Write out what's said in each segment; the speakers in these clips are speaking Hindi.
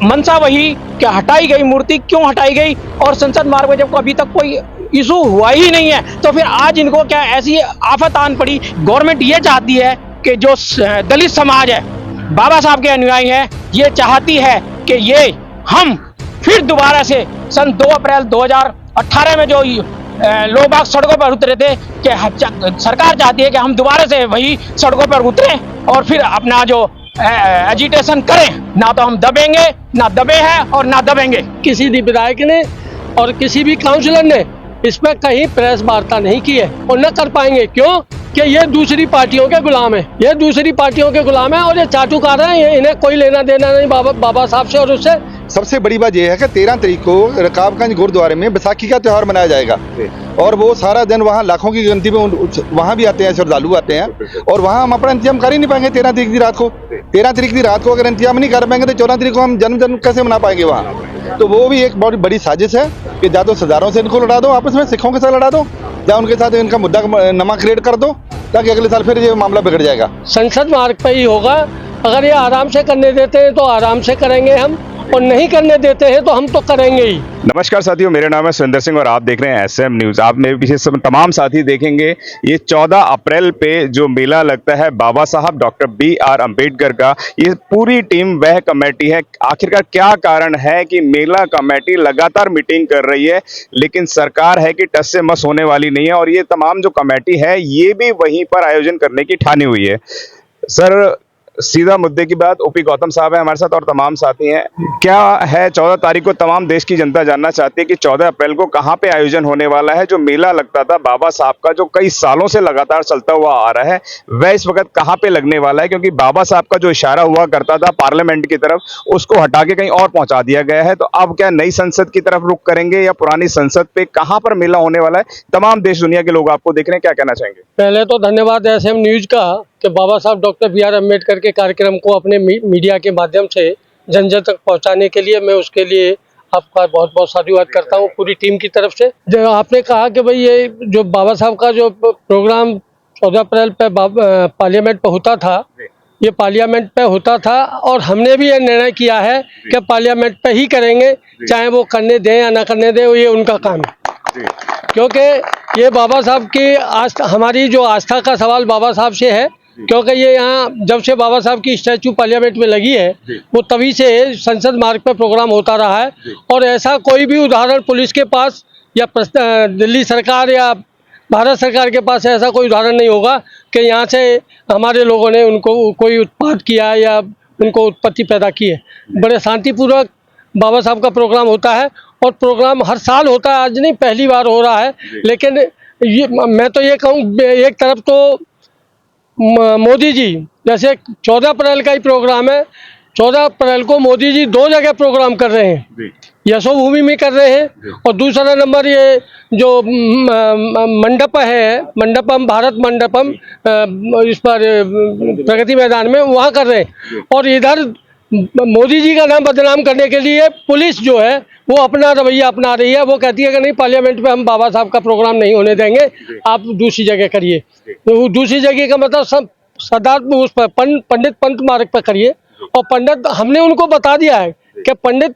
मंशा वही कि हटाई गई मूर्ति क्यों हटाई गई, और संसद मार्ग में जब अभी तक कोई इशू हुआ ही नहीं है तो फिर आज इनको क्या ऐसी आफत आन पड़ी। गवर्नमेंट ये चाहती है कि जो दलित समाज है, बाबा साहब के अनुयायी है, ये चाहती है कि ये हम फिर दोबारा से सन 2 अप्रैल 2018 में जो लोग बाग सड़कों पर उतरे थे कि सरकार चाहती है कि हम दोबारा से वही सड़कों पर उतरें और फिर अपना जो एजिटेशन करें। ना तो हम दबेंगे, ना दबे हैं और ना दबेंगे। किसी भी विधायक ने और किसी भी काउंसलर ने इस पर कहीं प्रेस वार्ता नहीं की है और न कर पाएंगे। क्यों कि ये दूसरी पार्टियों के गुलाम है, ये दूसरी पार्टियों के गुलाम है और ये चाटुकार हैं। इन्हें कोई लेना देना नहीं बाबा साहब से और उससे। सबसे बड़ी बात यह है कि 13 तारीख को रकाबगंज गुरुद्वारे में बैसाखी का त्यौहार मनाया जाएगा और वो सारा दिन वहाँ लाखों की गिनती में वहाँ भी आते हैं, श्रद्धालु आते हैं और वहाँ हम अपना इंतजाम कर ही नहीं पाएंगे। 13 तारीख की रात को 13 तारीख की रात को अगर इंतजाम नहीं कर पाएंगे तो 14 तारीख को हम जन्म कैसे मना पाएंगे वहाँ। तो वो भी एक बहुत बड़ी साजिश है कि या तो सरदारों से इनको लड़ा दो, आपस में सिखों के साथ लड़ा दो, या उनके साथ इनका मुद्दा नमा क्रिएट कर दो ताकि अगले साल फिर ये मामला बिगड़ जाएगा। संसद मार्ग पर ही होगा। अगर ये आराम से करने देते हैं तो आराम से करेंगे हम, और नहीं करने देते हैं तो हम तो करेंगे ही। नमस्कार साथियों, मेरा नाम है सुरेंद्र सिंह और आप देख रहे हैं एसएम न्यूज। आप मेरे पीछे सब तमाम साथी देखेंगे ये 14 अप्रैल पे जो मेला लगता है बाबा साहब डॉक्टर BR अम्बेडकर का, ये पूरी टीम वह कमेटी है। आखिरकार क्या कारण है कि मेला कमेटी लगातार मीटिंग कर रही है लेकिन सरकार है कि टस से मस होने वाली नहीं है और ये तमाम जो कमेटी है ये भी वहीं पर आयोजन करने की ठानी हुई है। सर, सीधा मुद्दे की बात, ओपी गौतम साहब है हमारे साथ और तमाम साथी हैं। क्या है 14 तारीख को तमाम देश की जनता जानना चाहती है कि 14 अप्रैल को कहां पे आयोजन होने वाला है। जो मेला लगता था बाबा साहब का, जो कई सालों से लगातार चलता हुआ आ रहा है, वह इस वक्त कहां पे लगने वाला है? क्योंकि बाबा साहब का जो इशारा हुआ करता था पार्लियामेंट की तरफ, उसको हटा के कहीं और पहुंचा दिया गया है। तो अब क्या नई संसद की तरफ रुख करेंगे या पुरानी संसद पे कहां पर मेला होने वाला है? तमाम देश दुनिया के लोग आपको देख रहे हैं, क्या कहना चाहेंगे? पहले तो धन्यवाद एसएम न्यूज का कि बाबा साहब डॉक्टर BR अम्बेडकर के कार्यक्रम को अपने मीडिया के माध्यम से जन जन तक पहुंचाने के लिए मैं उसके लिए आपका बहुत बहुत साधुवाद करता हूं पूरी टीम की तरफ से। जो आपने कहा कि भाई ये जो बाबा साहब का जो प्रोग्राम 14 अप्रैल पे पार्लियामेंट पे होता था, ये पार्लियामेंट पे होता था और हमने भी ये निर्णय किया है कि पार्लियामेंट पे ही करेंगे, चाहे वो करने दें या ना करने दें, ये उनका काम है। क्योंकि ये बाबा साहब की आस्था, हमारी जो आस्था का सवाल बाबा साहब से है। क्योंकि ये यहाँ जब से बाबा साहब की स्टैचू पार्लियामेंट में लगी है वो तभी से संसद मार्ग पर प्रोग्राम होता रहा है और ऐसा कोई भी उदाहरण पुलिस के पास या दिल्ली सरकार या भारत सरकार के पास ऐसा कोई उदाहरण नहीं होगा कि यहाँ से हमारे लोगों ने उनको कोई उत्पात किया या उनको उत्पत्ति पैदा की है। बड़े शांतिपूर्वक बाबा साहब का प्रोग्राम होता है और प्रोग्राम हर साल होता है, आज नहीं पहली बार हो रहा है। लेकिन ये मैं तो ये कहूँ, एक तरफ तो मोदी जी, जैसे 14 अप्रैल का ही प्रोग्राम है, 14 अप्रैल को मोदी जी 2 जगह प्रोग्राम कर रहे हैं, यशोभूमि में कर रहे हैं और दूसरा नंबर ये जो मंडप है, मंडपम भारत मंडपम इस पर प्रगति मैदान में वहाँ कर रहे हैं। और इधर मोदी जी का नाम बदनाम करने के लिए पुलिस जो है वो अपना रवैया अपना रही है। वो कहती है कि नहीं, पार्लियामेंट में हम बाबा साहब का प्रोग्राम नहीं होने देंगे, आप दूसरी जगह करिए। तो दूसरी जगह का मतलब सब सरदार उस पर पंडित पंत मार्ग पर करिए। और पंडित, हमने उनको बता दिया है कि पंडित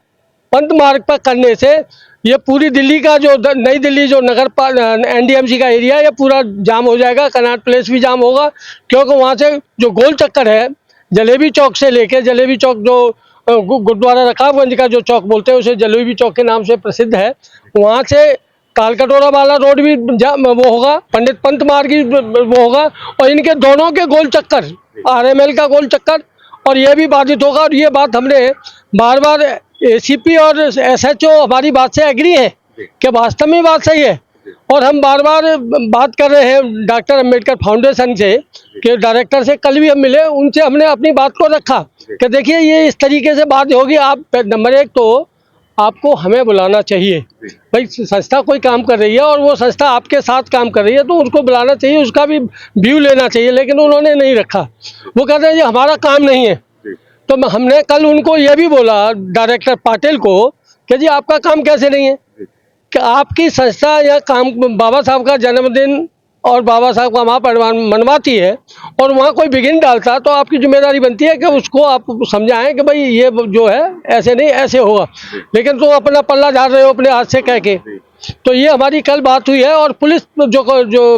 पंत मार्ग पर करने से ये पूरी दिल्ली का जो नई दिल्ली जो नगर NDMC का एरिया है ये पूरा जाम हो जाएगा, कनॉट प्लेस भी जाम होगा। क्योंकि वहाँ से जो गोल चक्कर है जलेबी चौक से लेके, जलेबी चौक जो गुरुद्वारा रकाबगंज का जो चौक बोलते हैं उसे जलेबी चौक के नाम से प्रसिद्ध है, वहाँ से कालकटोरा वाला रोड भी वो होगा, पंडित पंत मार्ग भी वो होगा और इनके दोनों के गोल चक्कर, RML का गोल चक्कर, और ये भी बाधित होगा। और ये बात हमने बार बार ACP और SHO हमारी बात से एग्री है कि वास्तव में बात सही है। और हम बार बार बात कर रहे हैं डॉक्टर अम्बेडकर फाउंडेशन से कि डायरेक्टर से कल भी हम मिले, उनसे हमने अपनी बात को रखा कि देखिए ये इस तरीके से बात होगी। आप नंबर 1 तो आपको हमें बुलाना चाहिए, भाई संस्था कोई काम कर रही है और वो संस्था आपके साथ काम कर रही है तो उसको बुलाना चाहिए, उसका भी व्यू लेना चाहिए। लेकिन उन्होंने नहीं रखा, वो कहते हैं ये हमारा काम नहीं है। तो हमने कल उनको ये भी बोला डायरेक्टर पाटिल को कि जी आपका काम कैसे नहीं है कि आपकी संस्था या काम, बाबा साहब का जन्मदिन और बाबा साहब का महापरिनिर्वाण मनवाती है और वहाँ कोई विघ्न डालता, तो आपकी जिम्मेदारी बनती है कि उसको आप समझाएं कि भाई ये जो है ऐसे नहीं ऐसे होगा, लेकिन तुम अपना पल्ला झाड़ रहे हो अपने हाथ से कह के। तो ये हमारी कल बात हुई है और पुलिस जो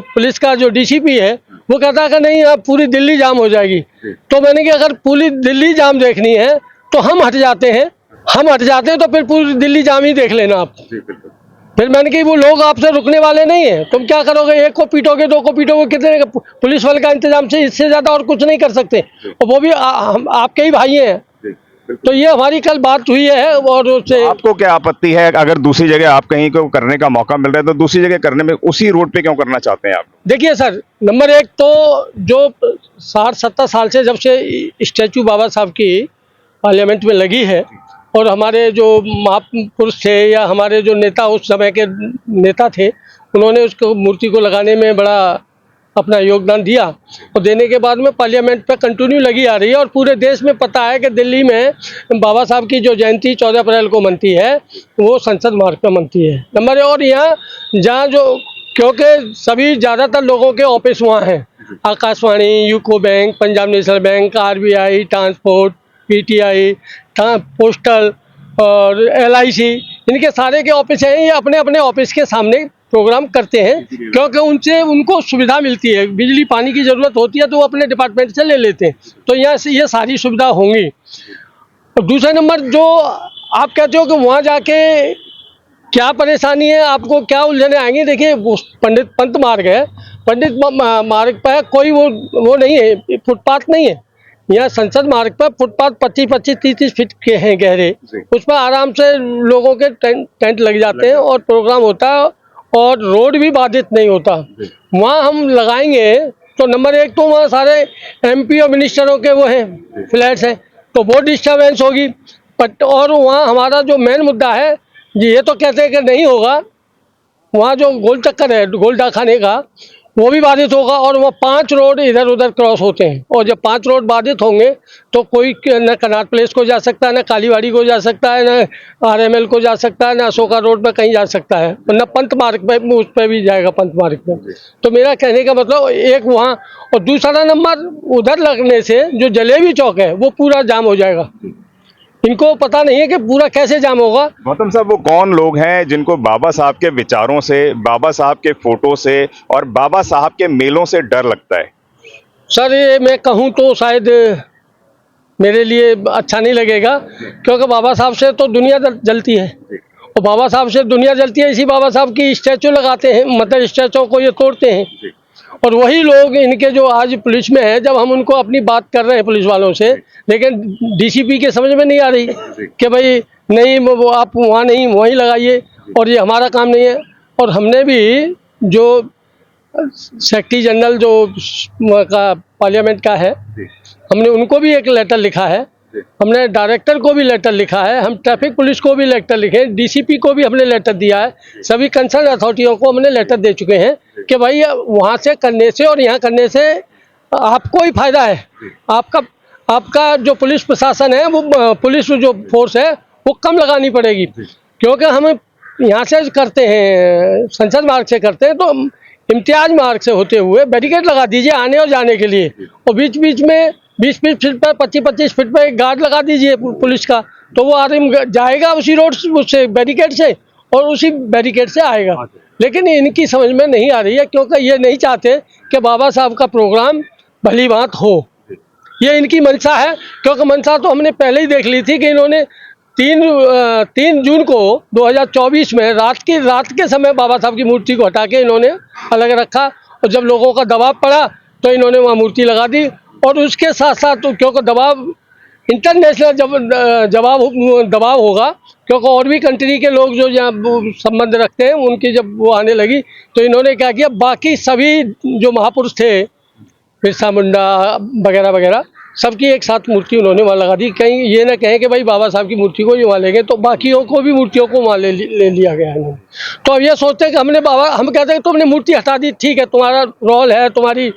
पुलिस का जो डीसीपी है वो कहता है कि नहीं अब पूरी दिल्ली जाम हो जाएगी। तो मैंने कि अगर पूरी दिल्ली जाम देखनी है तो हम हट जाते हैं, तो फिर पूरी दिल्ली जाम ही देख लेना आप। फिर मैंने कि वो लोग आपसे रुकने वाले नहीं है, तुम क्या करोगे, एक को पीटोगे, दो को पीटोगे, कितने पुलिस वाले का इंतजाम से इससे ज्यादा और कुछ नहीं कर सकते, और वो भी हम आपके ही भाई हैं। तो ये हमारी कल बात हुई है। और उससे आपको क्या आपत्ति है अगर दूसरी जगह आप कहीं को करने का मौका मिल रहा है तो दूसरी जगह करने में उसी रोड पे क्यों करना चाहते हैं आप? देखिए सर, नंबर एक तो जो 60-70 साल से जब से स्टैचू बाबा साहब की पार्लियामेंट में लगी है और हमारे जो महापुरुष थे या हमारे जो नेता उस समय के नेता थे उन्होंने उसको मूर्ति को लगाने में बड़ा अपना योगदान दिया, और देने के बाद में पार्लियामेंट पे कंटिन्यू लगी आ रही है। और पूरे देश में पता है कि दिल्ली में बाबा साहब की जो जयंती 14 अप्रैल को मनती है वो संसद मार्ग पे मनती है नंबर। और यहाँ जहाँ जो क्योंकि सभी ज़्यादातर लोगों के ऑफिस वहाँ हैं, Akashvani, UCO bank, Punjab national bank, RBI, transport, PTI, postal और LIC, इनके सारे के ऑफिस हैं। ये अपने अपने ऑफिस के सामने प्रोग्राम करते हैं क्योंकि उनसे उनको सुविधा मिलती है, बिजली पानी की ज़रूरत होती है तो वो अपने डिपार्टमेंट से ले लेते हैं, तो यहाँ से ये सारी सुविधा होंगी। और दूसरा नंबर जो आप कहते हो कि वहाँ जाके क्या परेशानी है, आपको क्या उलझने आएंगी, देखिए पंडित पंत मार्ग है, पंडित मार्ग पर कोई वो नहीं है, फुटपाथ नहीं है। यहाँ संसद मार्ग पर फुटपाथ 25-30 फीट के हैं गहरे, उस पर आराम से लोगों के टेंट लग जाते हैं और प्रोग्राम होता है और रोड भी बाधित नहीं होता। वहाँ हम लगाएंगे तो नंबर एक तो वहाँ सारे MP और मिनिस्टरों के वो हैं फ्लैट्स हैं, तो वो डिस्टर्बेंस होगी। और वहाँ हमारा जो मेन मुद्दा है, ये तो कहते हैं कि नहीं होगा, वहाँ जो गोल चक्कर है गोलडा खाने का वो भी बाधित होगा। और वह 5 रोड इधर उधर क्रॉस होते हैं, और जब 5 रोड बाधित होंगे तो कोई न कनाट प्लेस को जा सकता है, न कालीबाड़ी को जा सकता है, न RML को जा सकता है, न अशोका रोड पर कहीं जा सकता है, न पंत मार्ग पे उस पर भी जाएगा, पंत मार्ग पे। तो मेरा कहने का मतलब एक वहाँ, और दूसरा नंबर उधर लगने से जो जलेबी चौक है वो पूरा जाम हो जाएगा। इनको पता नहीं है कि पूरा कैसे जाम होगा। गौतम साहब, वो कौन लोग हैं जिनको बाबा साहब के विचारों से, बाबा साहब के फोटो से और बाबा साहब के मेलों से डर लगता है? सर ये मैं कहूँ तो शायद मेरे लिए अच्छा नहीं लगेगा, क्योंकि बाबा साहब से तो दुनिया जलती है, और बाबा साहब से दुनिया जलती है, इसी बाबा साहब की स्टैचू लगाते हैं, मतलब स्टैचू को ये तोड़ते हैं। और वही लोग इनके जो आज पुलिस में है, जब हम उनको अपनी बात कर रहे हैं पुलिस वालों से, लेकिन DCP के समझ में नहीं आ रही कि भाई नहीं वो आप वहाँ नहीं वहीं लगाइए, और ये हमारा काम नहीं है। और हमने भी जो सेक्रेटरी जनरल जो का पार्लियामेंट का है, हमने उनको भी एक लेटर लिखा है, हमने डायरेक्टर को भी लेटर लिखा है, हम ट्रैफिक पुलिस को भी लेटर लिखे, DCP को भी हमने लेटर दिया है, सभी कंसर्न अथॉरिटियों को हमने लेटर दे चुके हैं कि भाई वहाँ से करने से और यहाँ करने से आपको ही फायदा है। आपका जो पुलिस प्रशासन है, वो पुलिस जो फोर्स है वो कम लगानी पड़ेगी, क्योंकि हम यहाँ से करते हैं, संसद मार्ग से करते हैं, तो इम्तियाज मार्ग से होते हुए बैरिकेड लगा दीजिए आने और जाने के लिए, और बीच बीच में 20-20 फीट पर 25-25 फीट पर एक गार्ड लगा दीजिए पुलिस का, तो वो आदमी जाएगा उसी रोड से बैरिकेड से और उसी बैरिकेड से आएगा। लेकिन इनकी समझ में नहीं आ रही है, क्योंकि ये नहीं चाहते कि बाबा साहब का प्रोग्राम भली बात हो, ये इनकी मंशा है। क्योंकि मंशा तो हमने पहले ही देख ली थी कि इन्होंने 3 जून को 2024 में रात के समय बाबा साहब की मूर्ति को हटा के इन्होंने अलग रखा, और जब लोगों का दबाव पड़ा तो इन्होंने वहाँ मूर्ति लगा दी। और उसके साथ साथ तो क्योंकि दबाव इंटरनेशनल दबाव होगा, क्योंकि और भी कंट्री के लोग जो यहाँ संबंध रखते हैं उनकी जब वो आने लगी, तो इन्होंने क्या किया, बाकी सभी जो महापुरुष थे, बिरसा मुंडा वगैरह वगैरह, सबकी एक साथ मूर्ति उन्होंने वहाँ लगा दी। कहीं ये ना कहें कि भाई बाबा साहब की मूर्ति को ही वहाँ लेंगे, तो बाकियों को भी मूर्तियों को वहाँ ले लिया गया है। तो अब ये सोचते हैं कि हम कहते हैं तुमने मूर्ति हटा दी, ठीक है, तुम्हारा रोल है, तुम्हारी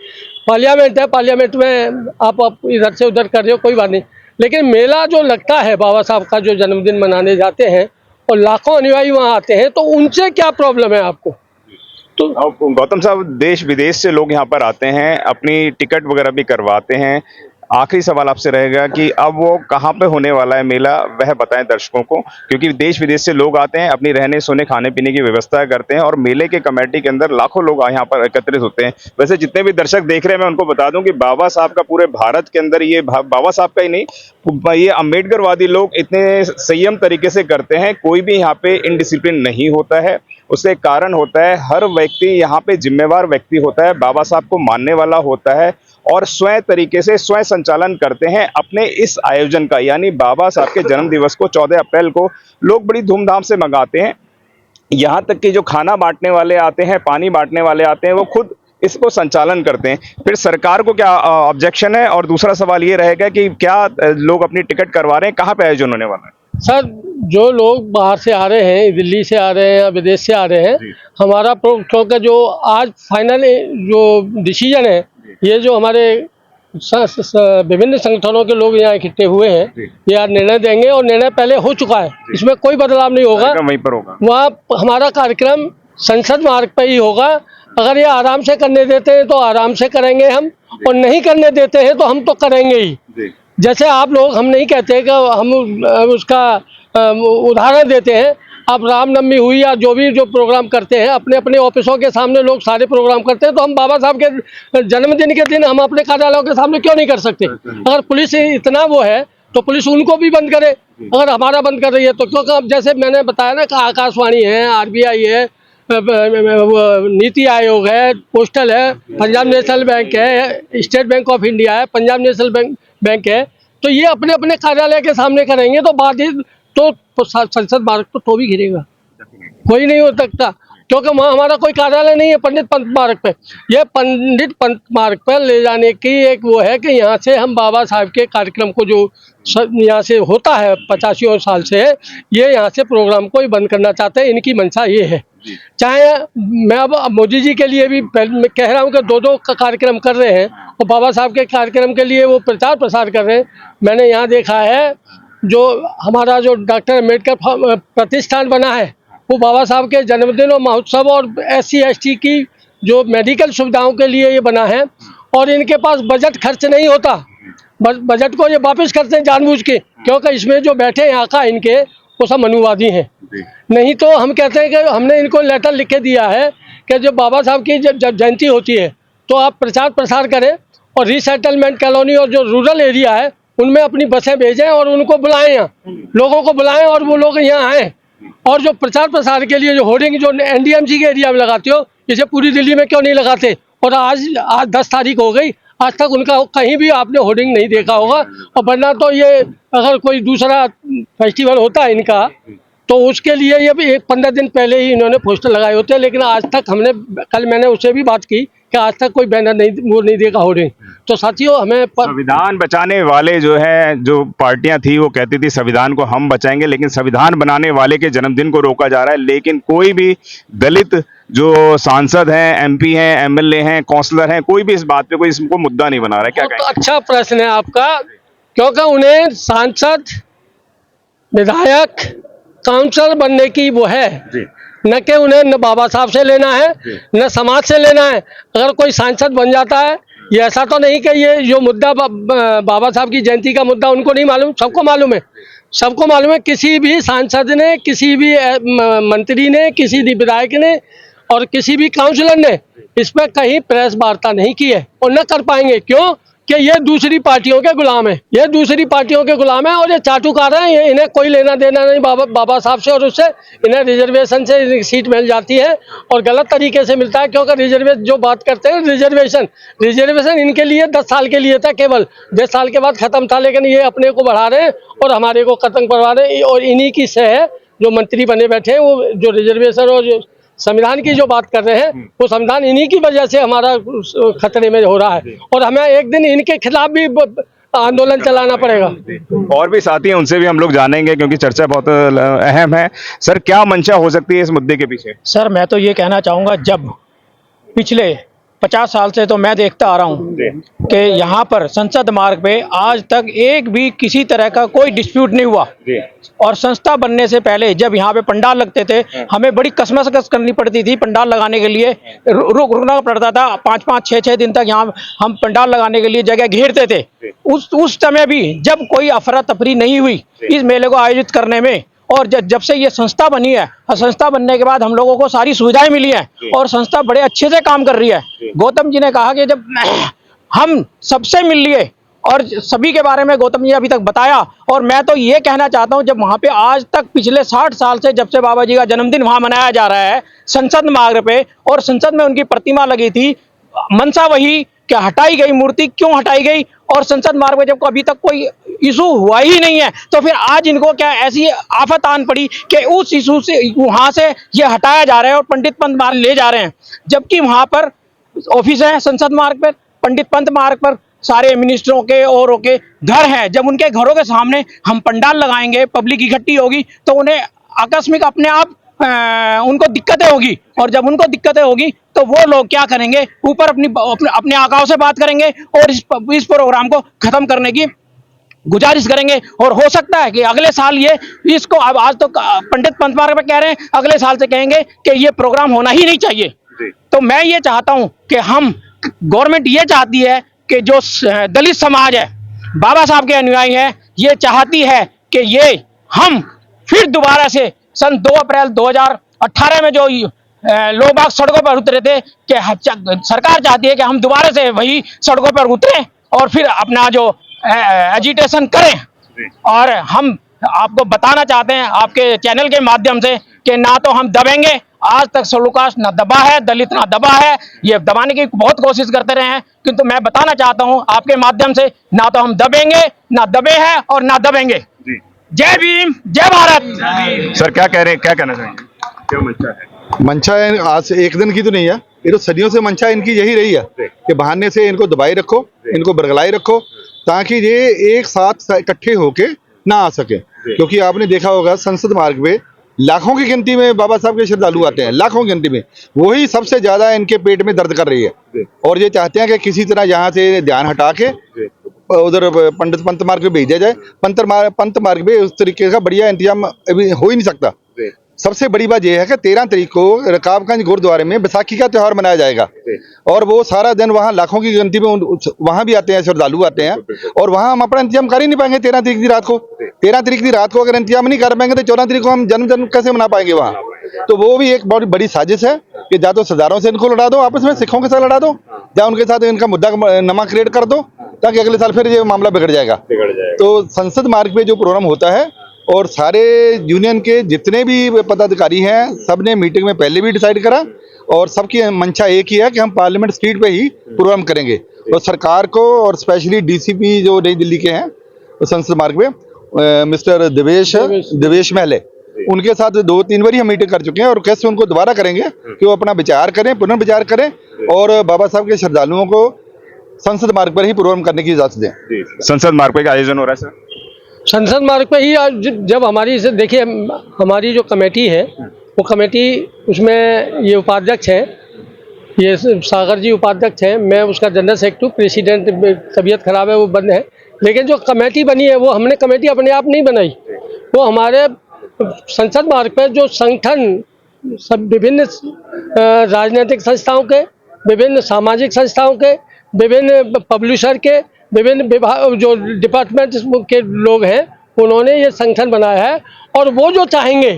पार्लियामेंट है, पार्लियामेंट में आप इधर से उधर कर रहे हो, कोई बात नहीं, लेकिन मेला जो लगता है बाबा साहब का, जो जन्मदिन मनाने जाते हैं और लाखों अनुयायी वहाँ आते हैं, तो उनसे क्या प्रॉब्लम है आपको? तो गौतम साहब, देश विदेश से लोग यहाँ पर आते हैं, अपनी टिकट वगैरह भी करवाते हैं। आखिरी सवाल आपसे रहेगा कि अब वो कहाँ पे होने वाला है मेला, वह बताएं दर्शकों को, क्योंकि देश विदेश से लोग आते हैं, अपनी रहने सोने खाने पीने की व्यवस्था करते हैं और मेले के कमेटी के अंदर लाखों लोग यहाँ पर एकत्रित होते हैं। वैसे जितने भी दर्शक देख रहे हैं, मैं उनको बता दूं कि बाबा साहब का पूरे भारत के अंदर, ये बाबा साहब का ही नहीं, ये अम्बेडकरवादी लोग इतने संयम तरीके से करते हैं, कोई भी यहाँ पे इनडिसिप्लिन नहीं होता है। उससे कारण होता है, हर व्यक्ति यहाँ पे जिम्मेवार व्यक्ति होता है, बाबा साहब को मानने वाला होता है और स्वयं तरीके से स्वयं संचालन करते हैं अपने इस आयोजन का। यानी बाबा साहब के जन्म दिवस को 14 अप्रैल को लोग बड़ी धूमधाम से मनाते हैं। यहाँ तक कि जो खाना बांटने वाले आते हैं, पानी बांटने वाले आते हैं, वो खुद इसको संचालन करते हैं। फिर सरकार को क्या ऑब्जेक्शन है? और दूसरा सवाल ये रहेगा कि क्या लोग अपनी टिकट करवा रहे हैं, कहाँ पे आयोजन होने वाला है? सर, जो लोग बाहर से आ रहे हैं, दिल्ली से आ रहे हैं या विदेश से आ रहे हैं, हमारा क्योंकि जो आज फाइनल जो डिसीजन है, ये जो हमारे विभिन्न संगठनों के लोग यहाँ इकट्ठे हुए हैं, ये आज निर्णय देंगे और निर्णय पहले हो चुका है, इसमें कोई बदलाव नहीं होगा। वहीं पर होगा, वहाँ हमारा कार्यक्रम संसद मार्ग पर ही होगा। अगर ये आराम से करने देते हैं तो आराम से करेंगे हम, और नहीं करने देते हैं तो हम तो करेंगे ही। जैसे आप लोग, हम नहीं कहते कि हम उसका उदाहरण देते हैं। अब रामनवमी हुई या जो प्रोग्राम करते हैं, अपने अपने ऑफिसों के सामने लोग सारे प्रोग्राम करते हैं, तो हम बाबा साहब के जन्मदिन के दिन हम अपने कार्यालयों के सामने क्यों नहीं कर सकते? अगर पुलिस इतना वो है तो पुलिस उनको भी बंद करे। अगर हमारा बंद कर रही है तो क्योंकि अब जैसे मैंने बताया ना कि आकाशवाणी है, RBI है, नीति आयोग है, पोस्टल है, पंजाब नेशनल बैंक है, स्टेट बैंक ऑफ इंडिया है, पंजाब नेशनल बैंक है, तो ये अपने अपने कार्यालय के सामने करेंगे तो बाधित तो संसद मार्ग तो भी घिरेगा, कोई नहीं हो सकता, क्योंकि वहाँ हमारा कोई कार्यालय नहीं है पंडित पंत मार्ग पे। ये पंडित पंत मार्ग पर ले जाने की एक वो है कि यहाँ से हम बाबा साहब के कार्यक्रम को जो यहाँ से होता है 85 साल से, ये यहाँ से प्रोग्राम को ही बंद करना चाहते हैं। इनकी मंशा ये है। चाहे मैं अब मोदी जी के लिए भी कह रहा हूँ कि दो कार्यक्रम कर रहे हैं और बाबा साहब के कार्यक्रम के लिए वो प्रचार प्रसार कर रहे हैं। मैंने यहाँ देखा है, जो हमारा जो डॉक्टर अम्बेडकर प्रतिष्ठान बना है, वो बाबा साहब के जन्मदिन और महोत्सव और SC ST की जो मेडिकल सुविधाओं के लिए ये बना है, और इनके पास बजट खर्च नहीं होता। बजट को ये वापस करते हैं जानबूझ के, क्योंकि इसमें जो बैठे हैं आका इनके, वो सब मनुवादी हैं। नहीं तो हम कहते हैं कि हमने इनको लेटर लिख के दिया है कि जब बाबा साहब की जब जयंती होती है तो आप प्रचार प्रसार करें और रीसेटलमेंट कॉलोनी और जो रूरल एरिया है उनमें अपनी बसें भेजें और उनको बुलाएं, यहाँ लोगों को बुलाएं और वो लोग यहाँ आएँ। और जो प्रचार प्रसार के लिए जो होर्डिंग जो NDMC के एरिया में लगाते हो, इसे पूरी दिल्ली में क्यों नहीं लगाते? और आज 10 तारीख हो गई, आज तक उनका कहीं भी आपने होर्डिंग नहीं देखा होगा। और वरना तो ये अगर कोई दूसरा फेस्टिवल होता है इनका, तो उसके लिए ये भी 15 दिन पहले ही इन्होंने पोस्टर लगाए होते हैं, लेकिन आज तक कल मैंने उससे भी बात की कि आज तक कोई बैनर नहीं देखा होर्डिंग। तो साथियों, हमें संविधान बचाने वाले जो है, जो पार्टियां थी वो कहती थी संविधान को हम बचाएंगे, लेकिन संविधान बनाने वाले के जन्मदिन को रोका जा रहा है। लेकिन कोई भी दलित जो सांसद हैं, MP हैं, MLA हैं, काउंसलर हैं, कोई भी इस बात पे कोई इसको मुद्दा नहीं बना रहा है। क्या कहेंगे? अच्छा प्रश्न है आपका, क्योंकि उन्हें सांसद, विधायक, काउंसलर बनने की वो है, न कि उन्हें न बाबा साहब से लेना है न समाज से लेना है। अगर कोई सांसद बन जाता है, ये ऐसा तो नहीं कि ये जो मुद्दा बाबा साहब की जयंती का मुद्दा उनको नहीं मालूम, सबको मालूम है। सबको मालूम है, किसी भी सांसद ने, किसी भी मंत्री ने, किसी भी विधायक ने और किसी भी काउंसलर ने इस पर कहीं प्रेस वार्ता नहीं की है और न कर पाएंगे। क्यों? कि ये दूसरी पार्टियों के गुलाम है, ये दूसरी पार्टियों के गुलाम है और ये चाटुकार हैं। इन्हें कोई लेना देना नहीं बाबा साहब से, और उससे इन्हें रिजर्वेशन से सीट मिल जाती है और गलत तरीके से मिलता है। क्योंकि रिजर्वेशन जो बात करते हैं, रिजर्वेशन इनके लिए 10 साल के लिए था, केवल 10 साल के बाद खत्म था, लेकिन ये अपने को बढ़ा रहे हैं और हमारे को खत्म करवा रहे हैं। और इन्हीं की से है जो मंत्री बने बैठे हैं, वो जो रिजर्वेशन और जो संविधान की जो बात कर रहे हैं, वो संविधान इन्हीं की वजह से हमारा खतरे में हो रहा है और हमें एक दिन इनके खिलाफ भी आंदोलन चलाना पड़ेगा। और भी साथी हैं, उनसे भी हम लोग जानेंगे क्योंकि चर्चा बहुत अहम है। सर, क्या मंशा हो सकती है इस मुद्दे के पीछे? सर, मैं तो ये कहना चाहूँगा, जब पिछले 50 साल से तो मैं देखता आ रहा हूँ कि यहाँ पर संसद मार्ग पे आज तक एक भी किसी तरह का कोई डिस्प्यूट नहीं हुआ। और संस्था बनने से पहले जब यहाँ पे पंडाल लगते थे, हमें बड़ी कसमस करनी पड़ती थी पंडाल लगाने के लिए, रुकना पड़ता था 5-5, 6-6 दिन तक यहाँ हम पंडाल लगाने के लिए जगह घेरते थे। उस समय भी जब कोई अफरा तफरी नहीं हुई इस मेले को आयोजित करने में। और जब से ये संस्था बनी है, संस्था बनने के बाद हम लोगों को सारी सुविधाएं मिली हैं और संस्था बड़े अच्छे से काम कर रही है। गौतम जी ने कहा कि जब हम सबसे मिल लिए और सभी के बारे में गौतम जी अभी तक बताया। और मैं तो ये कहना चाहता हूँ, जब वहाँ पे आज तक पिछले 60 साल से जब से बाबा जी का जन्मदिन वहाँ मनाया जा रहा है संसद मार्ग पे, और संसद में उनकी प्रतिमा लगी थी, मनसा वही कि हटाई गई मूर्ति क्यों हटाई गई, और संसद मार्ग में जब अभी तक कोई इशू हुआ ही नहीं है तो फिर आज इनको क्या ऐसी आफत आन पड़ी कि उस इशू से वहाँ से ये हटाया जा रहा है और पंडित पंत मार्ग ले जा रहे हैं। जबकि वहाँ पर ऑफिस है संसद मार्ग पर, पंडित पंत मार्ग पर सारे मिनिस्टरों के और के घर हैं। जब उनके घरों के सामने हम पंडाल लगाएंगे, पब्लिक इकट्ठी होगी तो उन्हें आकस्मिक अपने आप उनको दिक्कतें होगी, और जब उनको दिक्कतें होगी तो वो लोग क्या करेंगे, ऊपर अपने आकाओं से बात करेंगे और इस प्रोग्राम को खत्म करने की गुजारिश करेंगे। और हो सकता है कि अगले साल ये इसको, अब आज तो पंडित पंत मार्ग पे कह रहे हैं, अगले साल से कहेंगे कि ये प्रोग्राम होना ही नहीं चाहिए। तो मैं ये चाहता हूं कि हम, गवर्नमेंट ये चाहती है कि जो दलित समाज है, बाबा साहब के अनुयायी है, ये चाहती है कि ये हम फिर दोबारा से सन 2 अप्रैल 2018 में जो लोग बाग सड़कों पर उतरे थे कि सरकार चाहती है कि हम दोबारा से वही सड़कों पर उतरें और फिर अपना जो एजिटेशन करें। और हम आपको बताना चाहते हैं आपके चैनल के माध्यम से कि ना तो हम दबेंगे, आज तक सलूकाश ना दबा है, दलित ना दबा है, ये दबाने की बहुत कोशिश करते रहे हैं, किंतु मैं बताना चाहता हूं आपके माध्यम से, ना तो हम दबेंगे, ना दबे हैं और ना दबेंगे। जय भीम, जय भारत। सर क्या कह रहे हैं, क्या कहना चाहेंगे, क्या मंशा है? मंशा है आज से एक दिन की तो नहीं है, ये तो सदियों से मंशा इनकी यही रही है कि बहाने से इनको दबाए रखो, इनको बरगलाए रखो, ताकि ये एक साथ इकट्ठे होके ना आ सके। क्योंकि आपने देखा होगा संसद मार्ग पे लाखों की गिनती में बाबा साहब के श्रद्धालु आते हैं, लाखों की गिनती में, वही सबसे ज्यादा इनके पेट में दर्द कर रही है। और ये चाहते हैं कि किसी तरह यहाँ से ध्यान हटा के उधर पंडित पंत मार्ग पे भेजा जाए। पंत मार्ग पे उस तरीके का बढ़िया इंतजाम अभी हो ही नहीं सकता। सबसे बड़ी बात यह है कि 13 तारीख को रकाबगंज गुरुद्वारे में बैसाखी का त्यौहार मनाया जाएगा, और वो सारा दिन वहाँ लाखों की गिनती में वहाँ भी आते हैं, श्रद्धालु आते हैं, और वहाँ हम अपना इंतजाम कर ही नहीं पाएंगे। 13 तारीख की रात को 13 तारीख की रात को अगर इंतजाम नहीं कर पाएंगे तो 14 तारीख को हम जन्म कैसे मना पाएंगे वहाँ। तो वो भी एक बहुत बड़ी साजिश है कि या तो सरदारों से इनको लड़ा दो, आपस में सिखों के साथ लड़ा दो, या उनके साथ इनका मुद्दा नमा क्रिएट कर दो, ताकि अगले साल फिर ये मामला बिगड़ जाएगा। तो संसद मार्ग पे जो प्रोग्राम होता है, और सारे यूनियन के जितने भी पदाधिकारी हैं, सब ने मीटिंग में पहले भी डिसाइड करा, और सबकी मंशा एक ही है कि हम पार्लियामेंट स्ट्रीट पे ही प्रोग्राम करेंगे। और सरकार को, और स्पेशली डीसीपी जो नई दिल्ली के हैं संसद मार्ग पे, मिस्टर देवेश महले, उनके साथ 2-3 बार हम मीटिंग कर चुके हैं, और कैसे उनको दोबारा करेंगे कि वो अपना विचार करें, पुनर्विचार करें, और बाबा साहब के श्रद्धालुओं को संसद मार्ग पर ही प्रोग्राम करने की इजाजत दें। संसद मार्ग पे आयोजन हो रहा है सर? संसद मार्ग पे ही आज जब हमारी से देखिए, हमारी जो कमेटी है वो कमेटी, उसमें ये उपाध्यक्ष है, ये सागर जी उपाध्यक्ष हैं, मैं उसका जनरल सेक्रेटरी, प्रेसिडेंट तबीयत खराब है वो बंद है। लेकिन जो कमेटी बनी है वो हमने कमेटी अपने आप नहीं बनाई, वो हमारे संसद मार्ग पे जो संगठन, सब विभिन्न राजनीतिक संस्थाओं के, विभिन्न सामाजिक संस्थाओं के, विभिन्न पब्लिशर के, विभिन्न विभाग जो डिपार्टमेंट के लोग हैं, उन्होंने ये संगठन बनाया है। और वो जो चाहेंगे,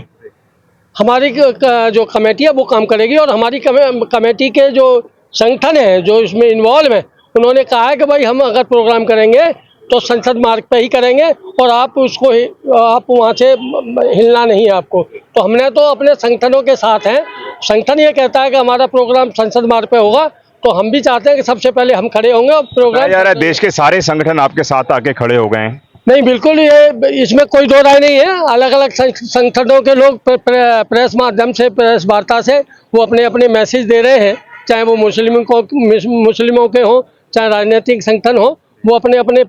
हमारी जो कमेटी है वो काम करेगी, और हमारी कमेटी के जो संगठन है जो इसमें इन्वॉल्व हैं, उन्होंने कहा है कि भाई हम अगर प्रोग्राम करेंगे तो संसद मार्ग पे ही करेंगे, और आप उसको आप वहाँ से हिलना नहीं है आपको। तो हमने तो अपने संगठनों के साथ हैं, संगठन ये कहता है कि हमारा प्रोग्राम संसद मार्ग पे होगा, तो हम भी चाहते हैं कि सबसे पहले हम खड़े होंगे और प्रोग्राम यार देश के सारे संगठन आपके साथ आके खड़े हो गए हैं। नहीं, बिल्कुल, ये इसमें कोई दो राय नहीं है। अलग अलग संगठनों के लोग प्रेस माध्यम से, प्रेस वार्ता से वो अपने अपने मैसेज दे रहे हैं, चाहे वो मुस्लिमों के हों, चाहे राजनीतिक संगठन हो, वो अपने अपने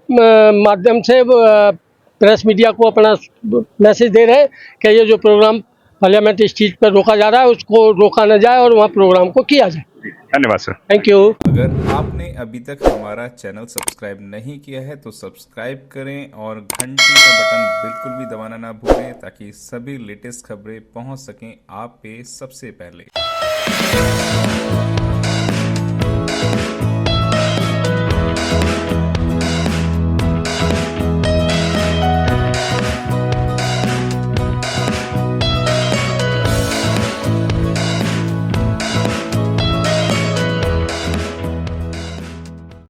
माध्यम से प्रेस मीडिया को अपना मैसेज दे रहे हैं कि ये जो प्रोग्राम पार्लियामेंट स्ट्रीट पर रोका जा रहा है उसको रोका न जाए और वहाँ प्रोग्राम को किया जाए। धन्यवाद सर। Thank you. अगर आपने अभी तक हमारा चैनल सब्सक्राइब नहीं किया है तो सब्सक्राइब करें और घंटी का बटन बिल्कुल भी दबाना ना भूलें ताकि सभी लेटेस्ट खबरें पहुंच सकें आप पे सबसे पहले।